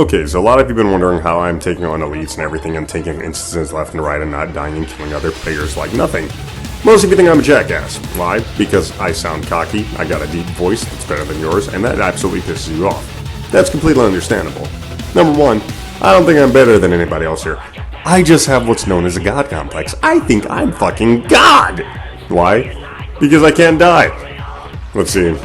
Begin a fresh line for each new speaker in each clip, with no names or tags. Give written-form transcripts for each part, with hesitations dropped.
Okay, so a lot of you have been wondering how I'm taking on elites and everything and taking instances left and right and not dying and killing other players like nothing. Most of you think I'm a jackass. Why? Because I sound cocky, I got a deep voice that's better than yours, and that absolutely pisses you off. That's completely understandable. Number one, I don't think I'm better than anybody else here. I just have what's known as a God complex. I think I'm fucking God! Why? Because I can't die. Let's see.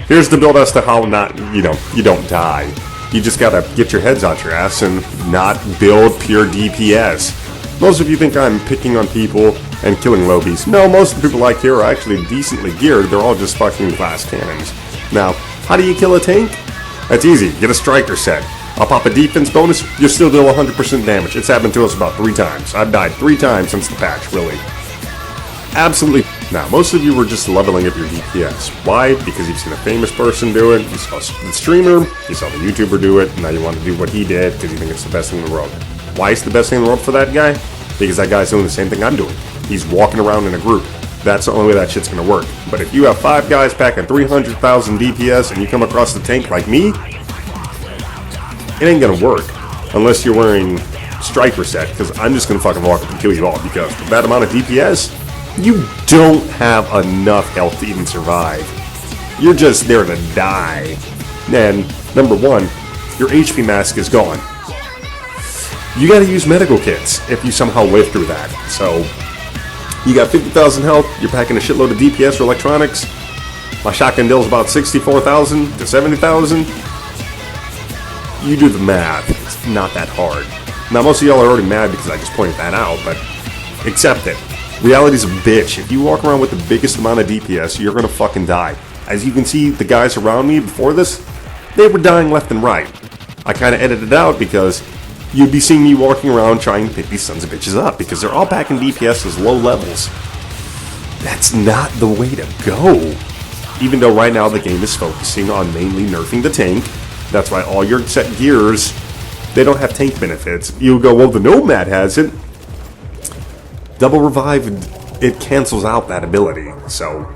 Here's the build as to how you don't die. You just gotta get your heads out your ass and not build pure DPS. Most of you think I'm picking on people and killing lobies. No, most of the people like here are actually decently geared. They're all just fucking glass cannons. Now, how do you kill a tank? That's easy. Get a striker set. I'll pop a defense bonus, you still deal 100% damage. It's happened to us about 3 times. I've died 3 times since the patch, really. Absolutely. Now, most of you were just leveling up your DPS. Why? Because you've seen a famous person do it, you saw the streamer, you saw the YouTuber do it, and now you want to do what he did because you think it's the best thing in the world. Why is it the best thing in the world for that guy? Because that guy's doing the same thing I'm doing. He's walking around in a group. That's the only way that shit's gonna work. But if you have 5 guys packing 300,000 DPS and you come across the tank like me, it ain't gonna work unless you're wearing striker set, because I'm just gonna fucking walk up and kill you all, because with that amount of DPS, you don't have enough health to even survive. You're just there to die. And number one, your HP mask is gone. You gotta use medical kits if you somehow live through that. So, you got 50,000 health, you're packing a shitload of DPS or electronics. My shotgun deals about 64,000 to 70,000. You do the math, it's not that hard. Now most of y'all are already mad because I just pointed that out, but accept it. Reality's a bitch. If you walk around with the biggest amount of DPS, you're gonna fucking die. As you can see, the guys around me before this, they were dying left and right. I kinda edited it out because you'd be seeing me walking around trying to pick these sons of bitches up because they're all packing DPS as low levels. That's not the way to go. Even though right now the game is focusing on mainly nerfing the tank, that's why all your set gears, they don't have tank benefits. You go, well, the Nomad has it. Double Revive, it cancels out that ability. So,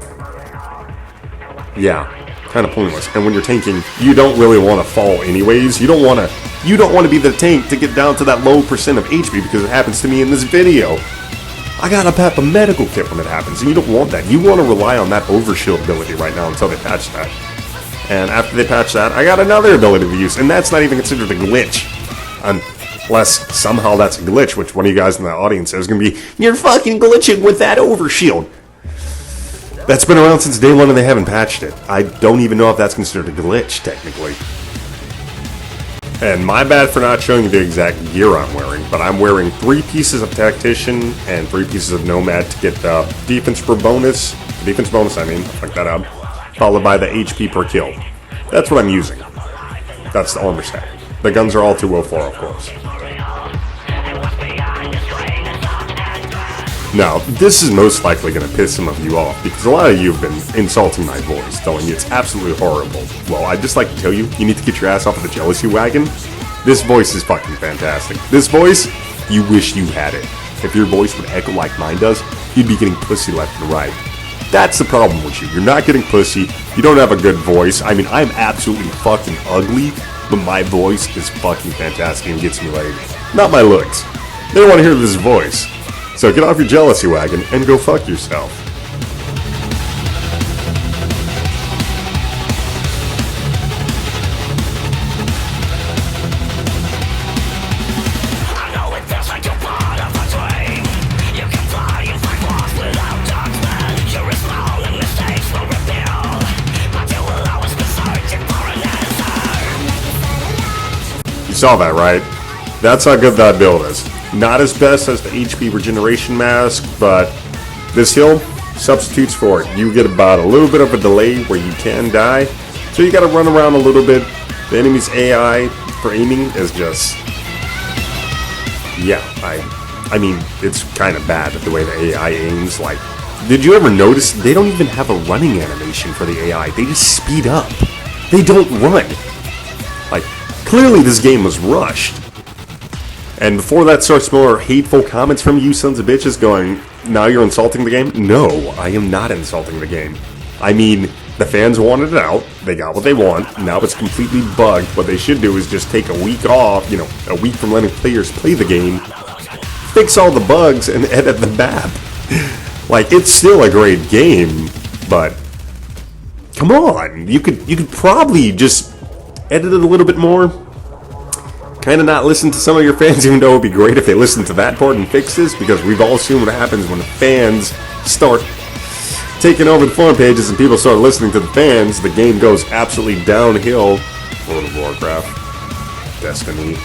yeah, kind of pointless. And when you're tanking, you don't really want to fall anyways. You don't want to be the tank to get down to that low percent of HP, because it happens to me in this video. I gotta pop a medical kit when it happens, and you don't want that. You want to rely on that overshield ability right now until they patch that. And after they patch that, I got another ability to use, and that's not even considered a glitch. Unless somehow that's a glitch, which one of you guys in the audience is going to be, you're fucking glitching with that overshield. That's been around since day one and they haven't patched it. I don't even know if that's considered a glitch, technically. And my bad for not showing you the exact gear I'm wearing, but I'm wearing 3 pieces of Tactician and 3 pieces of Nomad to get the defense bonus, fuck that up, followed by the HP per kill. That's what I'm using. That's the armor set. The guns are all 204, of course. Now, this is most likely going to piss some of you off, because a lot of you have been insulting my voice, telling me it's absolutely horrible. Well, I'd just like to tell you, you need to get your ass off of the jealousy wagon. This voice is fucking fantastic. This voice, you wish you had it. If your voice would echo like mine does, you'd be getting pussy left and right. That's the problem with you. You're not getting pussy, you don't have a good voice. I mean, I'm absolutely fucking ugly, but my voice is fucking fantastic and gets me laid. Not my looks. They don't want to hear this voice. So get off your jealousy wagon and go fuck yourself. You saw that, right? That's how good that build is. Not as best as the HP regeneration mask, but this heal substitutes for it. You get about a little bit of a delay where you can die, so you gotta run around a little bit. The enemy's AI for aiming is just... yeah, I mean, it's kind of bad the way the AI aims. Like, did you ever notice they don't even have a running animation for the AI? They just speed up. They don't run. Like, clearly this game was rushed. And before that starts more hateful comments from you sons of bitches going, now you're insulting the game? No, I am not insulting the game. I mean, The fans wanted it out. They got what they want. Now it's completely bugged. What they should do is just take a week off, you know, a week from letting players play the game, fix all the bugs, and edit the map. Like, it's still a great game, but come on, you could probably just edit it a little bit more. Kind of not listen to some of your fans, even though it would be great if they listened to that part and fix this, because we've all seen what happens when the fans start taking over the forum pages and people start listening to the fans. The game goes absolutely downhill. World of Warcraft, Destiny.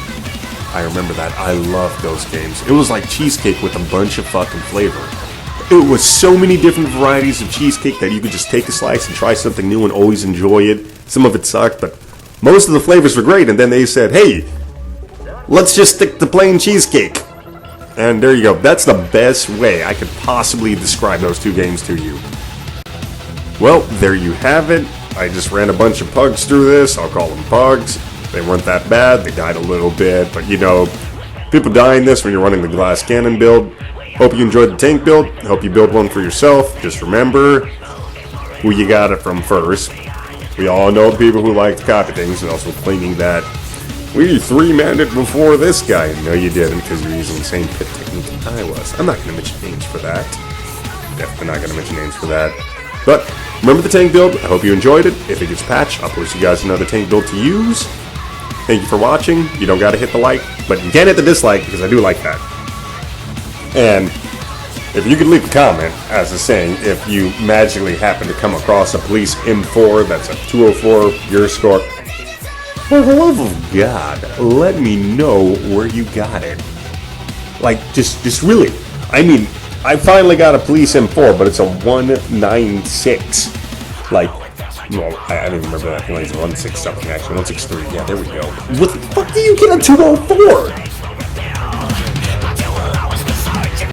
I remember that. I loved those games. It was like cheesecake with a bunch of fucking flavor. It was so many different varieties of cheesecake that you could just take a slice and try something new and always enjoy it. Some of it sucked, but most of the flavors were great. And then they said, hey, let's just stick to plain cheesecake. And there you go. That's the best way I could possibly describe those two games to you. Well, there you have it. I just ran a bunch of pugs through this. I'll call them pugs. They weren't that bad. They died a little bit. But, you know, people die in this when you're running the glass cannon build. Hope you enjoyed the tank build. Hope you build one for yourself. Just remember who you got it from first. We all know the people who like to copy things and also claiming that we 3-manned it before this guy. No, you didn't, because you're using the same pit technique I was. I'm not going to mention names for that. Definitely not going to mention names for that. But remember the tank build. I hope you enjoyed it. If it gets patched, I'll post you guys another tank build to use. Thank you for watching. You don't got to hit the like, but you can hit the dislike, because I do like that. And if you could leave a comment, as a saying, if you magically happen to come across a police M4 that's a 204, your score, for the love of God, let me know where you got it. Like, just really. I mean, I finally got a police M4, but it's a 196. Like, well, I don't even remember that. I think it's 16 something, actually. 163. Yeah, there we go. What the fuck do you get a 204?